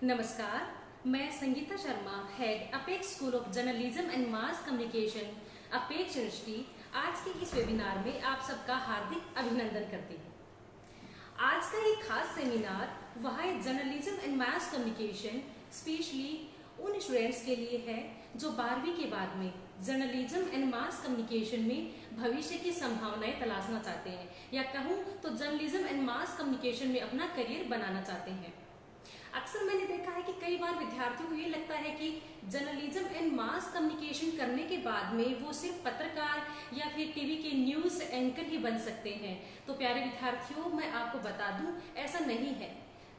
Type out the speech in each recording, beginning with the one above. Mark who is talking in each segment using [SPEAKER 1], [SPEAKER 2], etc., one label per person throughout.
[SPEAKER 1] नमस्कार, मैं Sangeeta Sharma, head apex school of journalism and mass communication, apex university. आज के इस वेबिनार में आप सबका हार्दिक अभिनंदन करती हूँ। आज का एक खास सेमिनार वह journalism and mass communication specially उन स्टूडेंट्स के लिए है जो 12वीं के बाद में जर्नलिज्म एंड मास कम्युनिकेशन में भविष्य की संभावनाएं तलाशना चाहते हैं, या कहूँ तो जर्नलिज्म एंड मास कम्युनिकेशन में अपना करियर बनाना चाहते हैं। अक्सर मैंने देखा है कि कई बार विद्यार्थियों को ये लगता है कि जर्नलिज्म एंड मास कम्युनिकेशन करने के बाद में वो सिर्फ पत्रकार या फिर टीवी के न्यूज एंकर ही बन सकते हैं। तो प्यारे विद्यार्थियों, मैं आपको बता दूं, ऐसा नहीं है।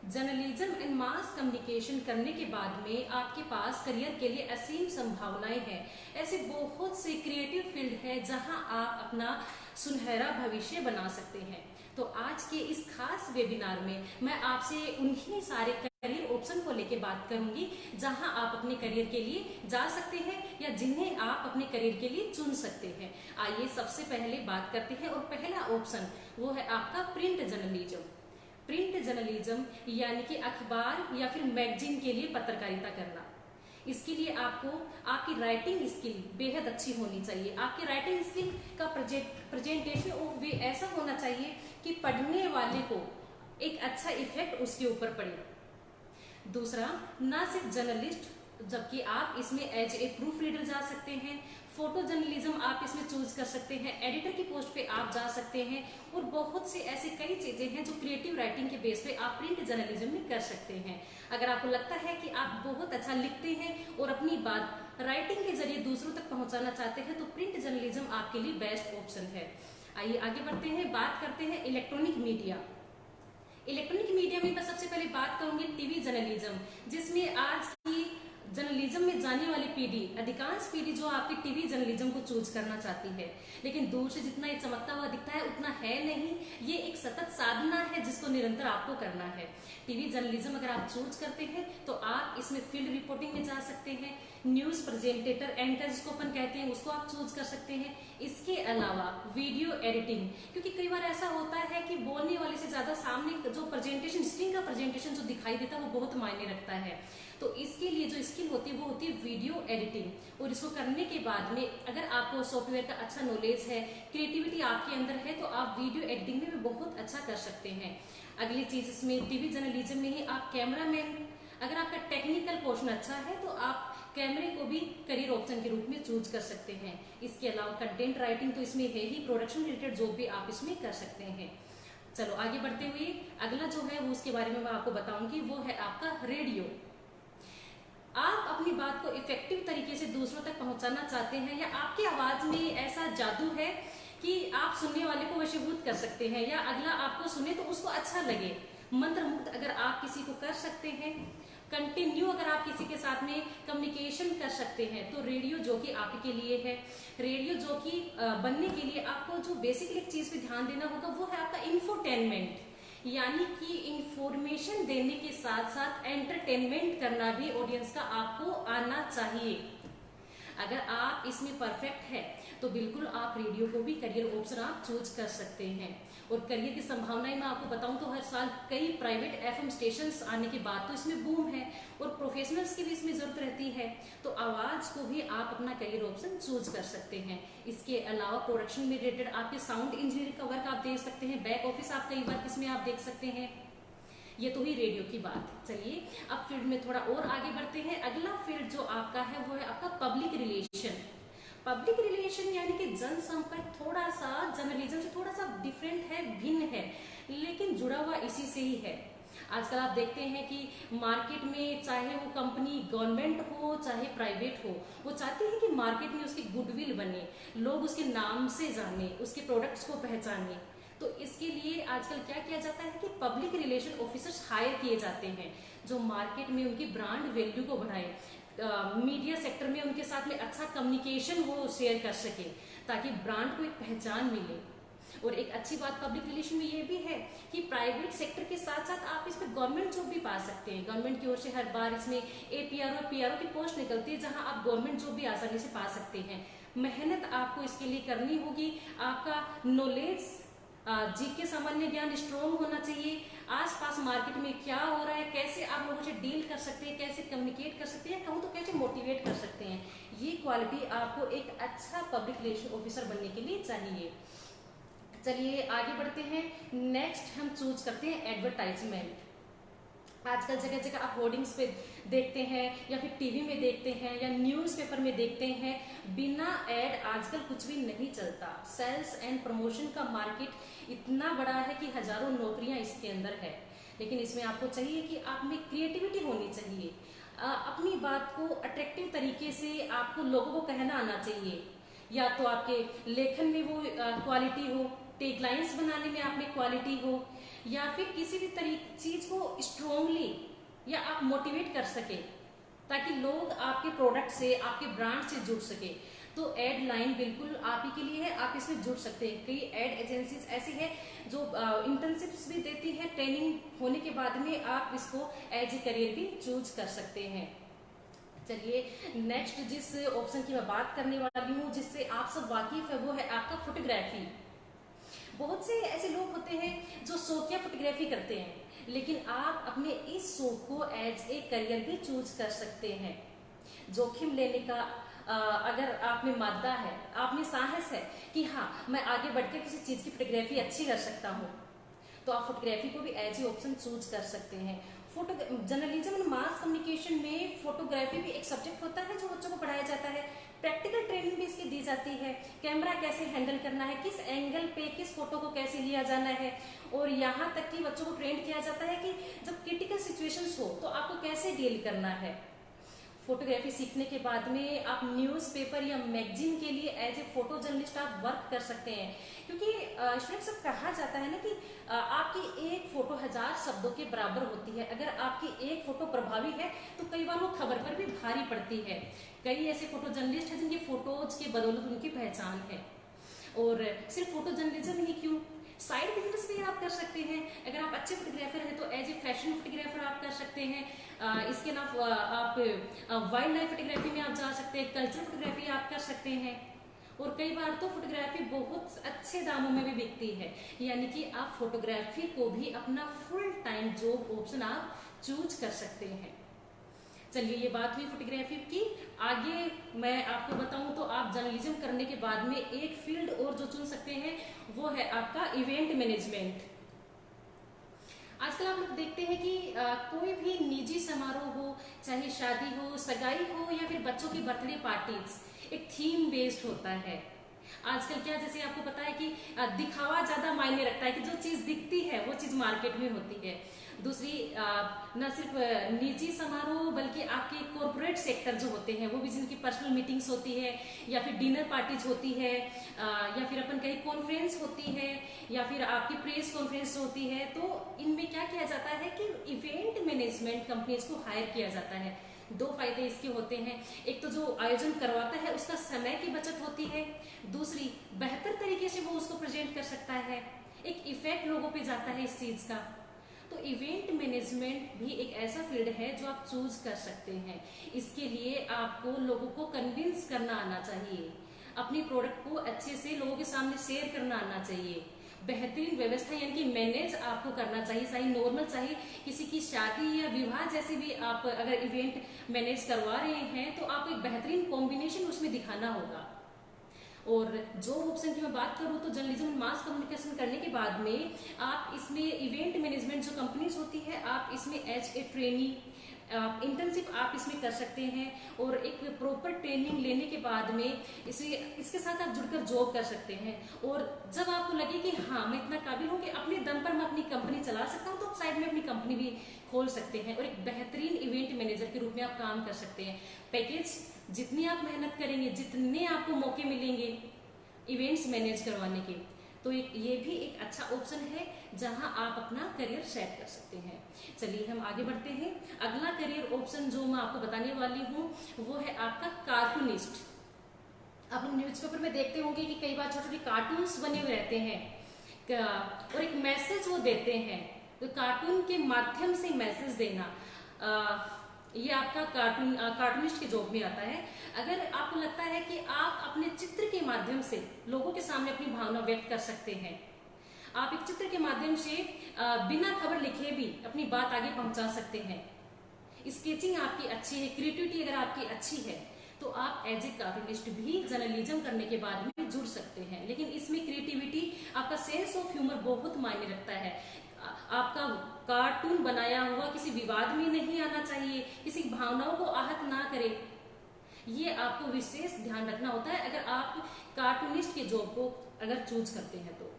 [SPEAKER 1] जर्नलिज्म एंड मास कम्युनिकेशन करने के बाद में आपके पास करियर के लिए असीम संभावनाएं हैं। ऐसे बहुत से क्रिएटिव फील्ड है जहां आप अपना सुनहरा भविष्य बना सकते हैं। तो आज के इस खास वेबिनार में मैं आपसे उन्हीं सारे करियर ऑप्शन को लेकर बात करूंगी जहां आप अपने करियर के लिए जा सकते हैं या जिन्हें आप अपने करियर के लिए चुन सकते हैं। आइए सबसे पहले बात करते हैं, और पहला ऑप्शन वो है आपका प्रिंट जर्नलिज्म। प्रिंट जर्नलिज्म यानी कि अखबार या फिर मैगजीन के लिए पत्रकारिता करना। इसके लिए आपको आपकी राइटिंग स्किल बेहद अच्छी होनी चाहिए। आपकी राइटिंग स्किल का प्रेजेंटेशन ऑफ वे ऐसा होना चाहिए कि पढ़ने वाले को एक अच्छा इफेक्ट उसके ऊपर पड़े। दूसरा, ना सिर्फ जर्नलिस्ट, जबकि आप इसमें एज ए प्रूफ रीडर जा सकते हैं। फोटो जर्नलिज्म आप इसमें चूज कर सकते हैं। एडिटर की पोस्ट पे आप जा सकते हैं, और बहुत से ऐसे कई चीजें हैं जो क्रिएटिव राइटिंग के बेस पे आप प्रिंट जर्नलिज्म में कर सकते हैं। अगर आपको लगता है कि आप बहुत अच्छा लिखते हैं और अपनी बात राइटिंग के जरिए दूसरों तक पहुंचाना चाहते हैं, तो प्रिंट जर्नलिज्म आपके लिए बेस्ट ऑप्शन है। आइए आगे बढ़ते हैं, बात करते हैं इलेक्ट्रॉनिक मीडिया। इलेक्ट्रॉनिक मीडिया में मैं सबसे पहले बात करूंगी टीवी जर्नलिज्म, जिसमें आज की जर्नलिज्म में जाने वाली पीढ़ी, अधिकांश पीढ़ी जो आपकी टीवी जर्नलिज्म को चूज करना चाहती है, लेकिन दूर से जितना ये चमकता हुआ दिखता है उतना है नहीं। ये एक सतत साधना है जिसको निरंतर आपको करना है। टीवी जर्नलिज्म अगर आप चूज करते हैं तो आप इसमें फील्ड रिपोर्टिंग में जा सकते हैं। न्यूज प्रेजेंटेटर, एंकर जिसको अपन कहते हैं, उसको आप चूज कर सकते हैं। इसके अलावा वीडियो एडिटिंग, क्योंकि कई बार ऐसा होता है कि बोलने वाले से ज्यादा सामने जो प्रेजेंटेशन, स्क्रीन का प्रेजेंटेशन जो दिखाई देता है वो बहुत मायने रखता है। तो इसके लिए जो स्किल होती है वो होती है वीडियो एडिटिंग। और इसको करने के बाद में अगर आपको सॉफ्टवेयर का अच्छा नॉलेज है, क्रिएटिविटी आपके अंदर है, तो आप वीडियो एडिटिंग में भी बहुत अच्छा कर सकते हैं। अगली चीज, इसमें टीवी जर्नलिज्म में ही आप कैमरामैन, अगर आपका टेक्निकल पोर्शन अच्छा है तो आप कैमरे को भी करियर ऑप्शन के रूप में चूज कर सकते हैं। इसके अलावा कंटेंट राइटिंग तो इसमें है ही, प्रोडक्शन रिलेटेड जॉब भी आप इसमें कर सकते हैं। चलो आगे बढ़ते हुए अगला जो है वो उसके बारे में मैं आपको बताऊंगी, वो है आपका रेडियो। आप अपनी बात को इफेक्टिव तरीके से दूसरों तक पहुंचाना चाहते हैं, या आपकी आवाज में ऐसा जादू है कि आप सुनने वाले को वशीभूत कर सकते हैं, या अगला आपको सुने तो उसको अच्छा लगे। मंत्रमुग्ध अगर आप किसी को कर सकते हैं, कंटिन्यू अगर आप किसी के साथ में कम्युनिकेशन कर सकते हैं, तो रेडियो जो कि आपके लिए है। रेडियो जो कि बनने के लिए आपको जो बेसिकली एक चीज पे ध्यान देना होगा वो है आपका इंफोटेनमेंट, यानी कि इंफॉर्मेशन देने के साथ साथ एंटरटेनमेंट करना भी ऑडियंस का आपको आना चाहिए। अगर आप इसमें परफेक्ट है तो बिल्कुल आप रेडियो को भी करियर ऑप्शन आप चूज कर सकते हैं। और करियर की संभावनाएं मैं आपको बताऊं तो हर साल कई प्राइवेट एफएम स्टेशंस आने के बाद तो इसमें बूम है, और प्रोफेशनल्स की भी इसमें जरूरत रहती है। तो आवाज को भी आप अपना करियर ऑप्शन चूज कर सकते हैं। इसके अलावा प्रोडक्शन में रिलेटेड आपके साउंड इंजीनियर का वर्क आप देख सकते हैं, बैक ऑफिस आप कई वर्क इसमें आप देख सकते हैं। ये तो ही रेडियो की बात। चलिए अब फील्ड में थोड़ा और आगे बढ़ते हैं। अगला फील्ड जो आपका है वो है आपका पब्लिक रिलेशन। पब्लिक रिलेशन यानी कि जनसंपर्क थोड़ा सा जर्नलिज्म से थोड़ा सा डिफरेंट है, भिन्न है, लेकिन जुड़ा हुआ इसी से ही है। आजकल आप देखते हैं कि मार्केट में चाहे वो कंपनी गवर्नमेंट हो चाहे प्राइवेट हो, वो चाहते हैं कि मार्केट में उसकी गुडविल बने, लोग उसके नाम से जाने, उसके प्रोडक्ट्स को पहचाने। तो इसके लिए आजकल क्या किया जाता है कि पब्लिक रिलेशन ऑफिसर्स हायर किए जाते हैं जो मार्केट में उनकी ब्रांड वैल्यू को बढ़ाए, मीडिया सेक्टर में उनके साथ में अच्छा कम्युनिकेशन वो शेयर कर सके, ताकि ब्रांड को एक पहचान मिले। और एक अच्छी बात पब्लिक रिलेशन में ये भी है कि प्राइवेट सेक्टर के साथ साथ आप इसमें गवर्नमेंट जॉब भी पा सकते हैं। गवर्नमेंट की ओर से हर बार इसमें एपीआरओ पीआरओ की पोस्ट निकलती है, जहां आप गवर्नमेंट जॉब भी आसानी से पा सकते हैं। मेहनत आपको इसके लिए करनी होगी, आपका नॉलेज जीके सामान्य ज्ञान स्ट्रॉन्ग होना चाहिए। आसपास मार्केट में क्या हो रहा है, कैसे आप लोगों से डील कर सकते हैं, कैसे कम्युनिकेट कर सकते हैं, कहूँ तो कैसे मोटिवेट कर सकते हैं, ये क्वालिटी आपको एक अच्छा पब्लिक रिलेशन ऑफिसर बनने के लिए चाहिए। चलिए आगे बढ़ते हैं। नेक्स्ट हम चूज करते हैं एडवर्टाइजमेंट। आजकल जगह जगह आप होर्डिंग्स पे देखते हैं या फिर टीवी में देखते हैं या न्यूज़पेपर में देखते हैं, बिना एड आजकल कुछ भी नहीं चलता। सेल्स एंड प्रमोशन का मार्केट इतना बड़ा है कि हजारों नौकरियां इसके अंदर है, लेकिन इसमें आपको चाहिए कि आप में क्रिएटिविटी होनी चाहिए। अपनी बात को अट्रैक्टिव तरीके से आपको लोगों को कहना आना चाहिए, या तो आपके लेखन में वो क्वालिटी हो, टेगलाइंस बनाने में आप में क्वालिटी हो, या फिर किसी भी चीज को स्ट्रोंगली या आप मोटिवेट कर सके ताकि लोग आपके प्रोडक्ट से, आपके ब्रांड से जुड़ सके। तो एड लाइन बिल्कुल आप ही के लिए है, आप इसमें जुड़ सकते हैं। कई एड एजेंसीज ऐसी है जो इंटर्नशिप्स भी देती है, ट्रेनिंग होने के बाद में आप इसको एज ए करियर भी चूज कर सकते हैं। चलिए नेक्स्ट जिस ऑप्शन की मैं बात करने वाली हूँ, जिससे आप सब वाकिफ है, वो है आपका फोटोग्राफी। बहुत से ऐसे लोग होते हैं जो शौकिया फोटोग्राफी करते हैं, लेकिन आप अपने इस शौक को एज ए करियर भी चूज कर सकते हैं। जोखिम लेने का अगर आप में मादा है, आप में साहस है कि हाँ मैं आगे बढ़कर किसी चीज की फोटोग्राफी अच्छी कर सकता हूँ, तो आप फोटोग्राफी को भी एज ए ऑप्शन चूज कर सकते हैं। जर्नलिज्म एंड मास कम्युनिकेशन में फोटोग्राफी भी एक सब्जेक्ट होता है जो बच्चों को पढ़ाया जाता है। प्रैक्टिकल ट्रेनिंग भी इसकी दी जाती है, कैमरा कैसे हैंडल करना है, किस एंगल पे किस फोटो को कैसे लिया जाना है, और यहाँ तक कि बच्चों को ट्रेन किया जाता है कि जब क्रिटिकल सिचुएशंस हो तो आपको कैसे डील करना है। फोटोग्राफी सीखने के बाद में आप न्यूज़पेपर या मैगजीन के लिए एज ए फोटो जर्नलिस्ट आप वर्क कर सकते हैं, क्योंकि स्टूडेंट सब कहा जाता है ना कि आपकी एक फोटो 1000 शब्दों के बराबर होती है। अगर आपकी एक फोटो प्रभावी है तो कई बार वो खबर पर भी भारी पड़ती है। कई ऐसे फोटो जर्नलिस्ट हैं जिनकी फोटोज के बदौलत उनकी पहचान है। और सिर्फ फोटो जर्नलिज्म ही क्यों, साइड बिजनेस भी आप कर सकते हैं। अगर आप अच्छे फोटोग्राफर हैं तो एज ए फैशन फोटोग्राफर आप कर सकते हैं। इसके अलावा आप वाइल्ड लाइफ फोटोग्राफी में आप जा सकते हैं, कल्चर फोटोग्राफी आप कर सकते हैं। और कई बार तो फोटोग्राफी बहुत अच्छे दामों में भी बिकती है, यानी कि आप फोटोग्राफी को भी अपना फुल टाइम जॉब ऑप्शन आप चूज कर सकते हैं। चलिए ये बात हुई फोटोग्राफी की। आगे मैं आपको बताऊं तो आप जर्नलिज्म करने के बाद में एक फील्ड और जो चुन सकते हैं वो है आपका इवेंट मैनेजमेंट। आजकल आप लोग देखते हैं कि कोई भी निजी समारोह हो, चाहे शादी हो, सगाई हो, या फिर बच्चों की बर्थडे पार्टीज, एक थीम बेस्ड होता है। आजकल क्या, जैसे आपको पता है कि दिखावा ज्यादा मायने रखता है, कि जो चीज दिखती है वो चीज मार्केट में होती है। दूसरी न सिर्फ निजी समारोह बल्कि आपके कॉर्पोरेट सेक्टर जो होते हैं वो भी, जिनकी पर्सनल मीटिंग्स होती है या फिर डिनर पार्टीज होती है, या फिर अपन कहीं कॉन्फ्रेंस होती है, या फिर आपकी प्रेस कॉन्फ्रेंस होती है, तो इनमें क्या किया जाता है कि इवेंट मैनेजमेंट कंपनीज को हायर किया जाता है। दो फायदे इसके होते हैं, एक तो जो आयोजन करवाता है उसका समय की बचत होती है, दूसरी बेहतर तरीके से वो उसको प्रेजेंट कर सकता है, एक इफेक्ट लोगों पे जाता है इस चीज का। तो इवेंट मैनेजमेंट भी एक ऐसा फील्ड है जो आप चूज कर सकते हैं। इसके लिए आपको लोगों को कन्विंस करना आना चाहिए, अपनी प्रोडक्ट को अच्छे से लोगों के सामने शेयर करना आना चाहिए, बेहतरीन व्यवस्था यानी कि मैनेज आपको करना चाहिए, चाहे नॉर्मल, चाहे किसी की शादी या विवाह जैसे भी आप अगर इवेंट मैनेज करवा रहे हैं तो आपको एक बेहतरीन कॉम्बिनेशन उसमें दिखाना होगा। और जो ऑप्शन की मैं बात करूँ तो जर्नलिज्म मास कम्युनिकेशन करने के बाद में आप इसमें इवेंट मैनेजमेंट जो कंपनीज होती है, आप इसमें एज ए ट्रेनी इंटर्नशिप आप इसमें कर सकते हैं, और एक प्रॉपर ट्रेनिंग लेने के बाद में इसके साथ आप जुड़कर जॉब कर सकते हैं। और जब आपको लगे कि हाँ मैं इतना काबिल हूँ कि अपने दम पर मैं अपनी कंपनी चला सकता हूँ, तो आप साइड में अपनी कंपनी भी खोल सकते हैं और एक बेहतरीन इवेंट मैनेजर के रूप में आप काम कर सकते हैं। पैकेज जितनी आप मेहनत करेंगे, जितने आपको मौके मिलेंगे इवेंट्स मैनेज करवाने के, तो ये भी एक अच्छा ऑप्शन है जहां आप अपना करियर सेट कर सकते हैं। चलिए हम आगे बढ़ते हैं। अगला करियर ऑप्शन जो मैं आपको बताने वाली हूँ वो है आपका कार्टूनिस्ट। अब हम न्यूज़पेपर में देखते होंगे कि कई बार छोटे छोटे कार्टून्स बने हुए रहते हैं और एक मैसेज वो देते हैं, तो कार्टून के माध्यम से मैसेज देना ये आपका कार्टूनिस्ट की जॉब में आता है। अगर आपको लगता है कि आप अपने चित्र के माध्यम से लोगों के सामने अपनी भावना व्यक्त कर सकते हैं, आप एक चित्र के माध्यम से बिना खबर लिखे भी अपनी बात आगे पहुंचा सकते हैं। स्केचिंग आपकी अच्छी है, क्रिएटिविटी अगर आपकी अच्छी है तो आप एज ए कार्टूनिस्ट भी जर्नलिज्म करने के बाद में जुड़ सकते हैं। लेकिन इसमें क्रिएटिविटी, आपका सेंस ऑफ ह्यूमर बहुत मायने रखता है। आपका कार्टून बनाया हुआ किसी विवाद में नहीं आना चाहिए, किसी भावनाओं को आहत ना करे, ये आपको विशेष ध्यान रखना होता है अगर आप कार्टूनिस्ट के जॉब को अगर चूज करते हैं तो।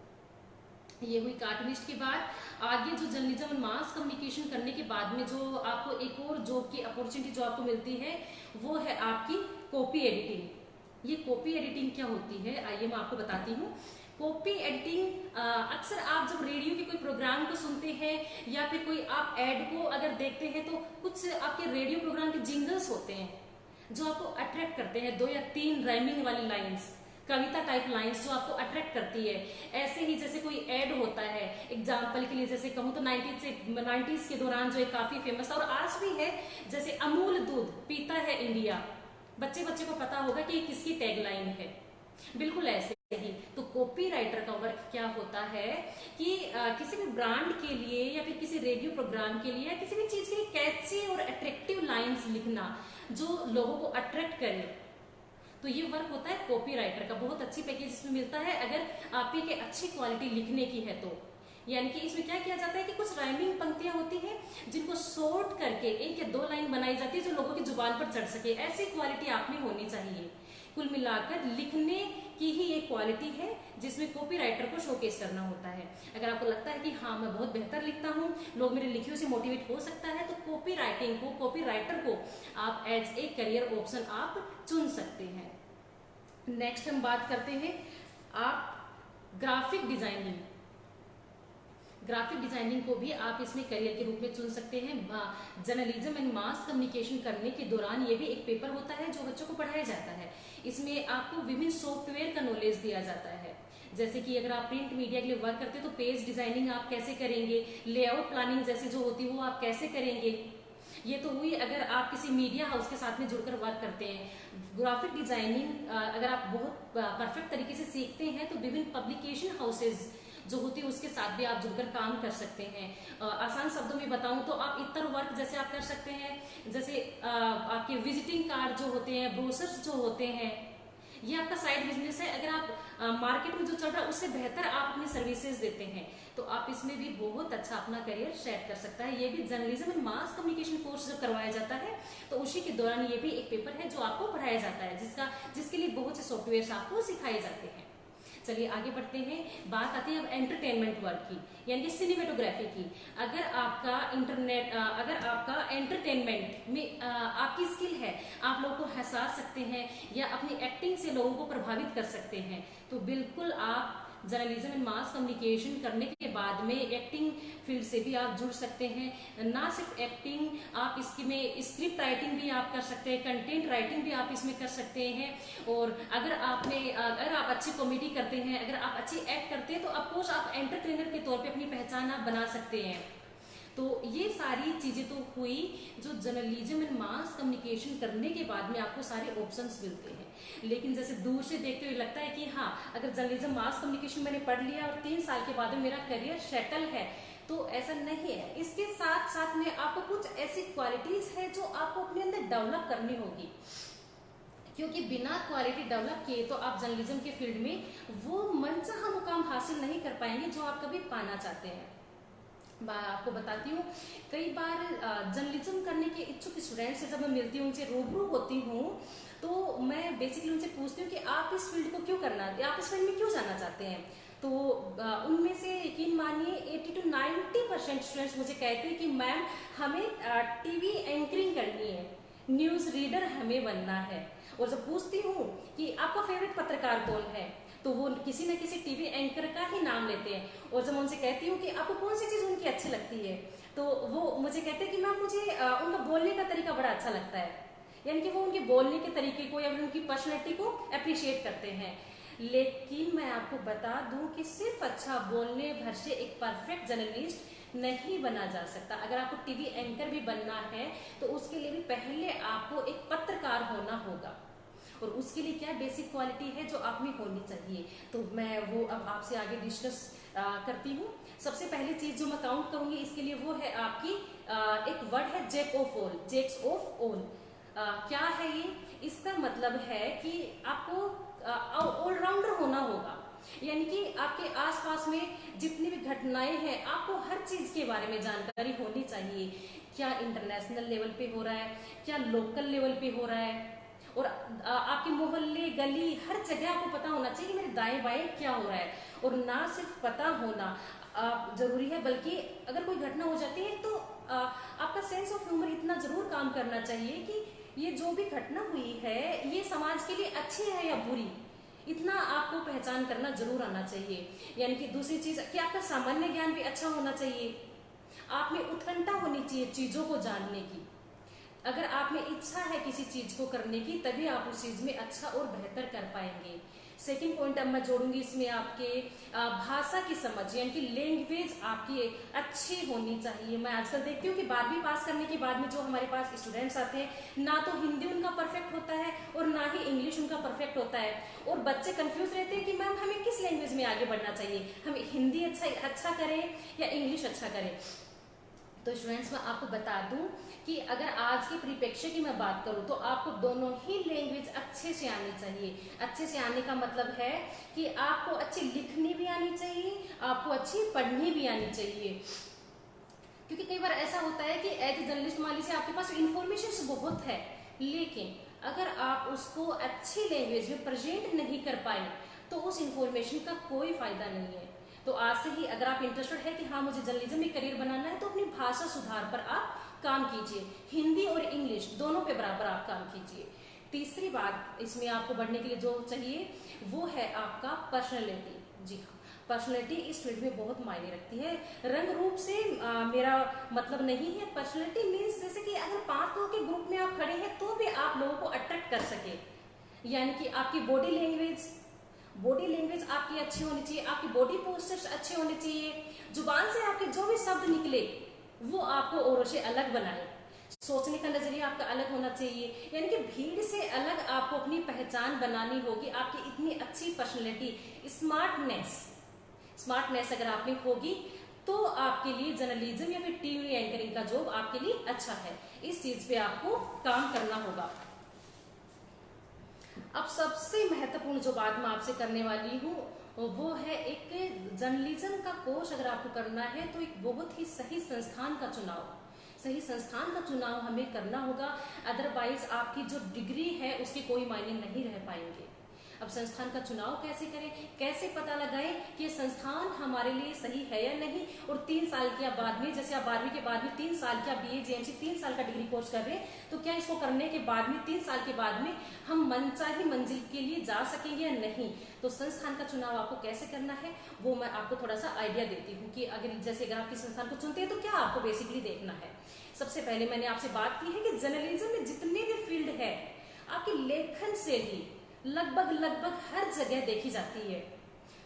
[SPEAKER 1] ये हुई कार्टूनिस्ट के बाद। आगे जो जर्नलिज्म और मास कम्युनिकेशन करने के बाद में जो आपको एक और जॉब की अपॉर्चुनिटी जो आपको मिलती है वो है आपकी कॉपी एडिटिंग। ये कॉपी एडिटिंग क्या होती है आइए मैं आपको बताती हूँ। कॉपी एडिटिंग अक्सर आप जब रेडियो के कोई प्रोग्राम को सुनते हैं या फिर कोई आप एड को अगर देखते हैं तो कुछ आपके रेडियो प्रोग्राम के जिंगल्स होते हैं जो आपको अट्रैक्ट करते हैं, 2 या 3 राइमिंग वाली लाइंस, कविता टाइप लाइंस जो आपको अट्रैक्ट करती है। ऐसे ही जैसे कोई एड होता है, एग्जाम्पल के लिए जैसे कहूँ तो 90s के दौरान जो एक काफी फेमस था और आज भी है, जैसे अमूल दूध पीता है इंडिया, बच्चे बच्चे को पता होगा कि किसकी टैगलाइन है। बिल्कुल ऐसे ही तो कॉपी राइटर का वर्क क्या होता है कि किसी भी ब्रांड के लिए या फिर किसी रेडियो प्रोग्राम के लिए या किसी भी चीज के लिए कैची और अट्रैक्टिव लाइंस लिखना जो लोगों को अट्रैक्ट करे, तो ये वर्क होता है कॉपी राइटर का। बहुत अच्छी पैकेज इसमें मिलता है अगर आप के अच्छी क्वालिटी लिखने की है तो। यानी कि इसमें क्या किया जाता है कि कुछ राइमिंग पंक्तियां होती हैं जिनको शॉर्ट करके 1 या 2 लाइन बनाई जाती है जो लोगों की जुबान पर चढ़ सके, ऐसी क्वालिटी आप में होनी चाहिए। कुल मिलाकर लिखने की ही एक क्वालिटी है जिसमें कॉपी राइटर को शोकेस करना होता है। अगर आपको लगता है कि हाँ मैं बहुत बेहतर लिखता हूँ, लोग मेरे लिखे से मोटिवेट हो सकता है, तो कॉपी राइटिंग को, कॉपी राइटर को आप एज ए करियर ऑप्शन आप चुन सकते हैं। नेक्स्ट हम बात करते हैं आप ग्राफिक डिजाइनिंग। ग्राफिक डिजाइनिंग को भी आप इसमें करियर के रूप में चुन सकते हैं। जर्नलिज्म एंड मास कम्युनिकेशन करने के दौरान ये भी एक पेपर होता है जो बच्चों को पढ़ाया जाता है। इसमें आपको विभिन्न सॉफ्टवेयर का नॉलेज दिया जाता है, जैसे कि अगर आप प्रिंट मीडिया के लिए वर्क करते हैं तो पेज डिजाइनिंग आप कैसे करेंगे, लेआउट प्लानिंग जैसे जो होती है वो आप कैसे करेंगे। ये तो हुई अगर आप किसी मीडिया हाउस के साथ में जुड़कर वर्क करते हैं। ग्राफिक डिजाइनिंग अगर आप बहुत परफेक्ट तरीके से सीखते हैं तो विभिन्न पब्लिकेशन हाउसेज जो होती है उसके साथ भी आप जुड़कर काम कर सकते हैं। आसान शब्दों में बताऊं तो आप इतर वर्क जैसे आप कर सकते हैं, जैसे आपके विजिटिंग कार्ड जो होते हैं, ब्रोशर्स जो होते हैं, ये आपका साइड बिजनेस है। अगर आप मार्केट में जो चल रहा है उससे बेहतर आप अपनी सर्विसेज देते हैं तो आप इसमें भी बहुत अच्छा अपना करियर सेट कर सकता है। ये भी journalism and mass communication course जब करवाया जाता है तो उसी के दौरान ये भी एक पेपर है जो आपको पढ़ाया जाता है, जिसके लिए बहुत से सॉफ्टवेयर आपको सिखाए जाते हैं। चलिए आगे बढ़ते हैं। बात आती है अब एंटरटेनमेंट वर्क की, यानी कि सिनेमेटोग्राफी की। अगर आपका एंटरटेनमेंट में आपकी स्किल है, आप लोगों को हंसा सकते हैं या अपनी एक्टिंग से लोगों को प्रभावित कर सकते हैं, तो बिल्कुल आप जर्नलिज्म एंड मास कम्युनिकेशन करने के बाद में एक्टिंग फील्ड से भी आप जुड़ सकते हैं। ना सिर्फ एक्टिंग, आप इसमें स्क्रिप्ट राइटिंग भी आप कर सकते हैं, कंटेंट राइटिंग भी आप इसमें कर सकते हैं। और अगर आप अच्छी कॉमेडी करते हैं, अगर आप अच्छी एक्ट करते हैं तो ऑफकोर्स आप एंटरटेनर के तौर पे अपनी पहचान आप बना सकते हैं। तो ये सारी चीजें तो हुई जो जर्नलिज्म एंड मास कम्युनिकेशन करने के बाद में आपको सारे ऑप्शंस मिलते हैं। लेकिन जैसे दूर से देखते हुए लगता है कि हाँ अगर जर्नलिज्म मास कम्युनिकेशन मैंने पढ़ लिया और 3 साल के बाद में मेरा करियर सेटल है, तो ऐसा नहीं है। इसके साथ साथ में आपको कुछ ऐसी क्वालिटीज है जो आपको अपने अंदर डेवलप करनी होगी, क्योंकि बिना क्वालिटी डेवलप किए तो आप जर्नलिज्म के फील्ड में वो मनचाहा मुकाम हासिल नहीं कर पाएंगे जो आप कभी पाना चाहते हैं। मैं आपको बताती हूँ, कई बार जर्नलिज्म करने के इच्छुक स्टूडेंट से जब मैं मिलती हूँ, उनसे रूबरू होती हूँ, तो मैं बेसिकली उनसे पूछती हूँ कि आप इस फील्ड को क्यों करना, आप इस फील्ड में क्यों जाना चाहते हैं। तो उनमें से यकीन मानिए 80 to 90% स्टूडेंट्स मुझे कहते हैं कि मैम हमें टीवी एंकरिंग करनी है, न्यूज रीडर हमें बनना है। और जब पूछती हूँ कि आपका फेवरेट पत्रकार कौन है, तो वो किसी न किसी टीवी एंकर का ही नाम लेते हैं। और जब उनसे कहती हूँ कि आपको कौन सी चीज उनकी अच्छी लगती है, तो वो मुझे कहते हैं कि मैम मुझे उनका बोलने का तरीका बड़ा अच्छा लगता है, यानी कि वो उनके बोलने के तरीके को या उनकी पर्सनैलिटी को अप्रिशिएट करते हैं। लेकिन मैं आपको बता दूं कि सिर्फ अच्छा बोलने भर से एक परफेक्ट जर्नलिस्ट नहीं बना जा सकता। अगर आपको टीवी एंकर भी बनना है तो उसके लिए भी पहले आपको एक पत्रकार होना होगा, और उसके लिए क्या बेसिक क्वालिटी है जो आप में होनी चाहिए। तो मैं वो अब आपसे आगे डिस्कस करती हूँ। सबसे पहली चीज जो मैं काउंट करूंगी इसके लिए वो है आपकी एक वर्ड है jack of all, jacks of all. क्या है ये? इसका मतलब है कि आपको ऑलराउंडर होना होगा, यानी कि आपके आसपास में जितनी भी घटनाएं हैं आपको हर चीज के बारे में जानकारी होनी चाहिए। क्या इंटरनेशनल लेवल पे हो रहा है, क्या लोकल लेवल पे हो रहा है, और आपके मोहल्ले गली हर जगह आपको पता होना चाहिए कि मेरे दाएं बाएं क्या हो रहा है। और ना सिर्फ पता होना जरूरी है, बल्कि अगर कोई घटना हो जाती है तो आपका सेंस ऑफ ह्यूमर इतना जरूर काम करना चाहिए कि ये जो भी घटना हुई है ये समाज के लिए अच्छी है या बुरी, इतना आपको पहचान करना जरूर आना चाहिए। यानी कि दूसरी चीज कि आपका सामान्य ज्ञान भी अच्छा होना चाहिए, आप में उत्कंठा होनी चाहिए चीजों को जानने की। अगर आप में इच्छा है किसी चीज को करने की तभी आप उस चीज में अच्छा और बेहतर कर पाएंगे। सेकंड पॉइंट अब मैं जोड़ूंगी इसमें आपके भाषा की समझ, यानी कि लैंग्वेज आपकी अच्छी होनी चाहिए। मैं आजकल देखती हूँ कि 12वीं पास करने के बाद में जो हमारे पास स्टूडेंट्स आते हैं ना तो हिंदी उनका परफेक्ट होता है और ना ही इंग्लिश उनका परफेक्ट होता है, और बच्चे कंफ्यूज रहते हैं कि मैम हमें किस लैंग्वेज में आगे बढ़ना चाहिए, हमें हिंदी अच्छा करें या इंग्लिश अच्छा करें। तो स्टूडेंट्स मैं आपको बता दूं कि अगर आज के परिप्रेक्ष्य की मैं बात करूं तो आपको दोनों ही लैंग्वेज अच्छे से आनी चाहिए। अच्छे से आने का मतलब है कि आपको अच्छी लिखनी भी आनी चाहिए, आपको अच्छी पढ़नी भी आनी चाहिए। क्योंकि कई बार ऐसा होता है कि एज ए जर्नलिस्ट मान लीजिए आपके पास इंफॉर्मेशन बहुत है, लेकिन अगर आप उसको अच्छी लैंग्वेज में प्रेजेंट नहीं कर पाए तो उस इंफॉर्मेशन का कोई फायदा नहीं है। तो आज से ही अगर आप इंटरेस्टेड है कि हाँ मुझे जर्नलिज्म में करियर बनाना है तो अपनी भाषा सुधार पर आप काम कीजिए, हिंदी और इंग्लिश दोनों पे बराबर आप काम कीजिए। तीसरी बात इसमें आपको बढ़ने के लिए जो चाहिए वो है आपका पर्सनैलिटी। जी हाँ, पर्सनैलिटी इस फील्ड में बहुत मायने रखती है। रंग रूप से मेरा मतलब नहीं है, पर्सनैलिटी मीन्स जैसे कि अगर 5 लोगों के ग्रुप में आप खड़े हैं तो भी आप लोगों को अट्रैक्ट कर सके, यानी कि आपकी बॉडी लैंग्वेज आपकी अच्छी होनी चाहिए, आपकी बॉडी पोस्चर्स अच्छे होने चाहिए, जुबान से आपके जो भी शब्द निकले वो आपको औरों से अलग बनाए, सोचने का नजरिया आपका अलग होना चाहिए, यानी कि भीड़ से अलग आपको अपनी पहचान बनानी होगी। आपकी इतनी अच्छी पर्सनैलिटी, स्मार्टनेस अगर आप में होगी तो आपके लिए जर्नलिज्म या फिर टीवी एंकरिंग का जॉब आपके लिए अच्छा है। इस चीज पे आपको काम करना होगा। अब सबसे महत्वपूर्ण जो बात मैं आपसे करने वाली हूँ वो है एक जर्नलिज्म का कोर्स अगर आपको करना है तो एक बहुत ही सही संस्थान का चुनाव हमें करना होगा, अदरवाइज आपकी जो डिग्री है उसके कोई मायने नहीं रह पाएंगे। अब संस्थान का चुनाव कैसे करें, कैसे पता लगाएं कि ये संस्थान हमारे लिए सही है या नहीं। और 3 साल के बाद में, जैसे आप 12वीं के बाद में 3 साल का BA JMC 3 साल का डिग्री कोर्स कर रहे हैं, तो क्या इसको करने के बाद में 3 साल के बाद में हम मनचाही मंजिल के लिए जा सकेंगे या नहीं। तो संस्थान का चुनाव आपको कैसे करना है वो मैं आपको थोड़ा सा आइडिया देती हूँ कि अगर आप किसी संस्थान को चुनते हैं तो क्या आपको बेसिकली देखना है। सबसे पहले मैंने आपसे बात की है कि जर्नलिज्म में जितने भी फील्ड है आपकी लेखन शैली लगभग हर जगह देखी जाती है।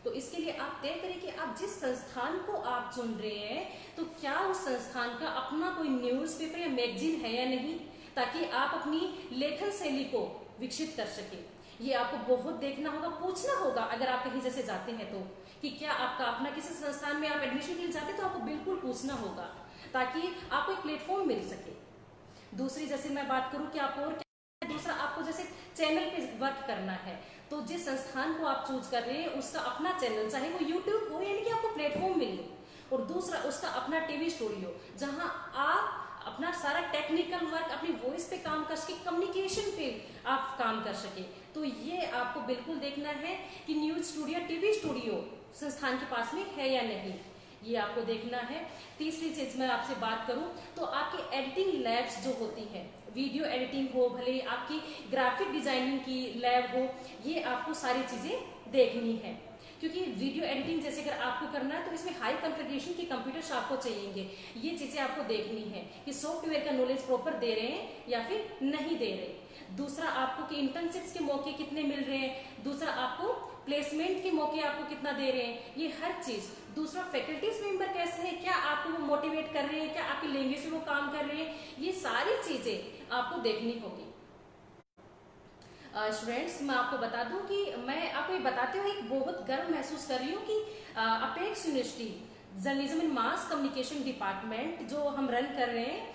[SPEAKER 1] तो इसके लिए आप तय करें कि आप जिस संस्थान को आप चुन रहे हैं तो क्या उस संस्थान का अपना कोई न्यूज़पेपर या मैगजीन है या नहीं, ताकि आप अपनी लेखन शैली को विकसित कर सके। ये आपको बहुत देखना होगा, पूछना होगा अगर आप कहीं जैसे जाते हैं तो कि क्या आपका अपना किसी संस्थान में आप एडमिशन के लिए जाते हैं तो आपको बिल्कुल पूछना होगा ताकि आपको एक प्लेटफॉर्म मिल सके। दूसरी जैसे मैं बात करूं कि आपको और दूसरा आपको जैसे चैनल पे वर्क करना है तो जिस संस्थान को आप चूज कर रहे हैं उसका अपना चैनल, चाहे वो यूट्यूब हो, यानी कि आपको प्लेटफॉर्म मिले, और दूसरा उसका अपना टीवी स्टूडियो जहां आप अपना सारा टेक्निकल वर्क अपनी वॉइस पे काम कर सके, कम्युनिकेशन पे आप काम कर सके। तो ये आपको बिल्कुल देखना है कि न्यूज स्टूडियो, टीवी स्टूडियो संस्थान के पास में है या नहीं, ये आपको देखना है। तीसरी चीज मैं आपसे बात करूं तो आपके एडिटिंग लैब्स जो होती हैं, वीडियो एडिटिंग हो, भले आपकी ग्राफिक डिजाइनिंग की लैब हो, ये आपको सारी चीजें देखनी है। क्योंकि वीडियो एडिटिंग जैसे अगर आपको करना है तो इसमें हाई कॉन्फ़िगरेशन के कंप्यूटर्स आपको चाहिएंगे। ये चीजें आपको देखनी है कि सॉफ्टवेयर का नॉलेज प्रॉपर दे रहे हैं या फिर नहीं दे रहे। दूसरा आपको कि इंटर्नशिप्स के मौके कितने मिल रहे हैं, दूसरा आपको प्लेसमेंट के मौके आपको कितना दे रहे हैं, ये हर चीज। दूसरा फैकल्टीज मेंबर कैसे हैं, क्या आपको वो मोटिवेट कर रहे हैं, क्या आपकी लैंग्वेज में वो काम कर रहे हैं, ये सारी चीजें आपको देखनी होगी। स्टूडेंट्स, मैं आपको बता दूं कि मैं आपको ये बताते हुए एक बहुत गर्व महसूस कर रही हूँ कि apex university journalism and mass communication department जो हम रन कर रहे हैं,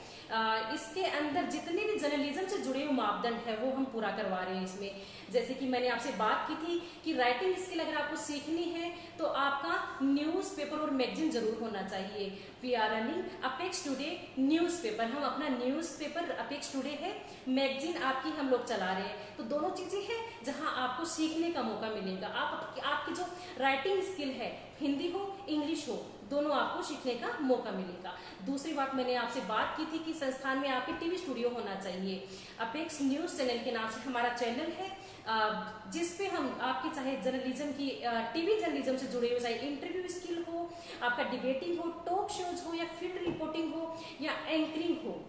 [SPEAKER 1] इसके अंदर जितने भी जर्नलिज्म से जुड़े हुए मापदंड है वो हम पूरा करवा रहे हैं इसमें। जैसे कि मैंने आपसे बात की थी कि राइटिंग स्किल अगर आपको सीखनी है तो आपका न्यूज पेपर और मैगजीन जरूर होना चाहिए। We are running Apex Today newspaper, हम अपना न्यूज पेपर अपेक्स टुडे है, मैगजीन आपकी हम लोग चला रहे हैं। तो दोनों चीजें हैं जहां आपको सीखने का मौका मिलेगा। आपकी जो राइटिंग स्किल है, हिंदी हो इंग्लिश हो, दोनों आपको सीखने का मौका मिलेगा। दूसरी बात, मैंने आपसे बात की थी कि संस्थान में आपके टीवी स्टूडियो होना चाहिए। अपेक्स न्यूज चैनल के नाम से हमारा चैनल है, जिसपे हम आपकी चाहे जर्नलिज्म की टीवी जर्नलिज्म से जुड़े हो, चाहे इंटरव्यू स्किल हो, आपका डिबेटिंग हो, टॉक शोज हो, या फील्ड रिपोर्टिंग हो, या एंकरिंग हो,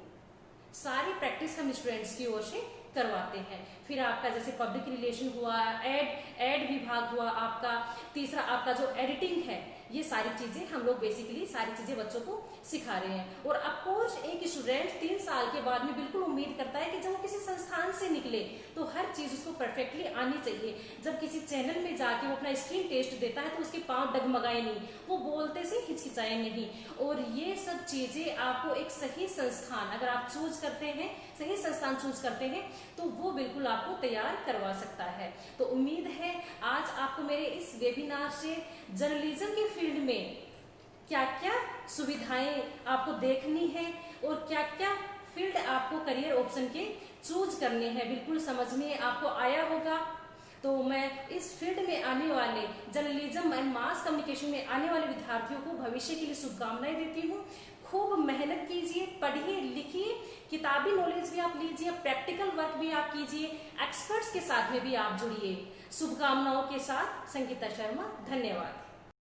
[SPEAKER 1] सारी प्रैक्टिस हम स्टूडेंट्स की ओर से करवाते हैं। फिर आपका जैसे पब्लिक रिलेशन हुआ, एड विभाग हुआ, आपका तीसरा आपका जो एडिटिंग है, ये सारी चीजें हम लोग बेसिकली सारी चीजें बच्चों को सिखा रहे हैं। और ऑफकोर्स एक स्टूडेंट 3 साल के बाद में बिल्कुल उम्मीद करता है कि जब वो किसी संस्थान से निकले तो हर चीज उसको परफेक्टली आनी चाहिए। जब किसी चैनल में जाके वो अपना स्क्रीन टेस्ट देता है तो उसके पांव डगमगाए नहीं, वो बोलते से हिचकिचाए नहीं। और ये सब चीजें आपको एक सही संस्थान अगर आप चूज करते हैं, सही संस्थान चूज करते हैं, तो वो बिल्कुल आपको तैयार करवा सकता है। तो उम्मीद है आज आपको मेरे इस वेबिनार से जर्नलिज्म के फील्ड में क्या क्या सुविधाएं आपको देखनी है और क्या क्या फील्ड आपको करियर ऑप्शन के चूज करने हैं, बिल्कुल समझ में आपको आया होगा। तो मैं इस फील्ड में आने वाले जर्नलिज्म एंड मास कम्युनिकेशन में आने वाले विद्यार्थियों को भविष्य के लिए शुभकामनाएं देती हूँ। खूब मेहनत कीजिए, पढ़िए लिखिए, किताबी नॉलेज भी आप लीजिए, प्रैक्टिकल वर्क भी आप कीजिए, एक्सपर्ट्स के साथ में भी आप जुड़िए। शुभकामनाओं के साथ संगीता शर्मा, धन्यवाद।